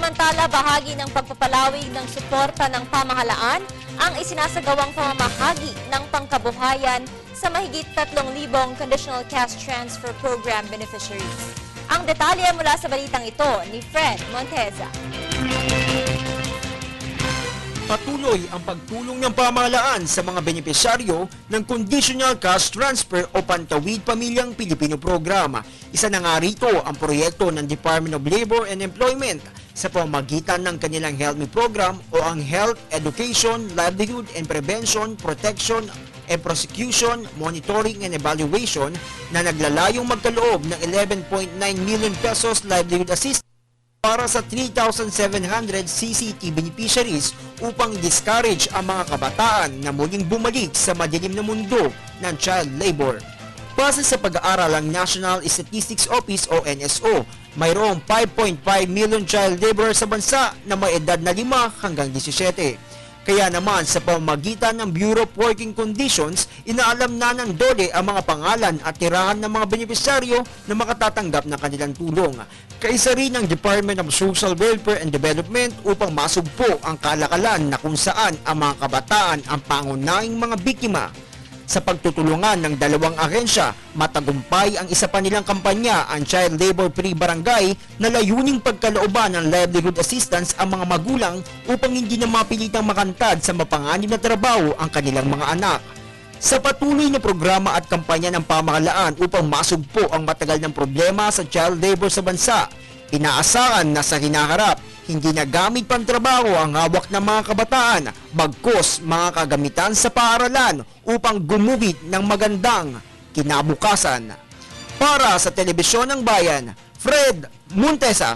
Samantala, bahagi ng pagpapalawig ng suporta ng pamahalaan ang isinasagawang pamamahagi ng pangkabuhayan sa mahigit 3,000 Conditional Cash Transfer Program beneficiaries. Ang detalye mula sa balitang ito ni Fred Monteza. Patuloy ang pagtulong ng pamahalaan sa mga benepisyaryo ng Conditional Cash Transfer o Pantawid Pamilyang Pilipino Programa. Isa na nga rito ang proyekto ng Department of Labor and Employment sa pamamagitan ng kanilang Help Me Program o ang Health, Education, Livelihood and Prevention, Protection and Prosecution, Monitoring and Evaluation na naglalayong magkaloob ng 11.9 million pesos livelihood assistance para sa 3,700 CCT beneficiaries upang discourage ang mga kabataan na muling bumalik sa madilim na mundo ng child labor. Base sa pag-aaral ng National Statistics Office o NSO, mayroong 5.5 million child laborers sa bansa na may edad na 5 hanggang 17. Kaya naman sa pamamagitan ng Bureau of Working Conditions, inaalam na ng DOLE ang mga pangalan at tirahan ng mga benepisyaryo na makatatanggap ng kanilang tulong. Kaisa rin ng Department of Social Welfare and Development upang masugpo ang kalakalan na kung saan ang mga kabataan ang pangunahing mga biktima. Sa pagtutulungan ng dalawang ahensya, matagumpay ang isa pa nilang kampanya, ang Child Labor Free Barangay, na layuning pagkalooban ng livelihood assistance ang mga magulang upang hindi na mapilitang makantad sa mapanganib na trabaho ang kanilang mga anak. Sa patuloy na programa at kampanya ng pamahalaan upang masugpo ang matagal ng problema sa child labor sa bansa, inaasahan na sa hinaharap, hindi na gamit pantrabaho ang hawak ng mga kabataan, bagkus mga kagamitan sa paaralan upang gumuhit ng magandang kinabukasan. Para sa Telebisyon ng Bayan, Fred Monteza.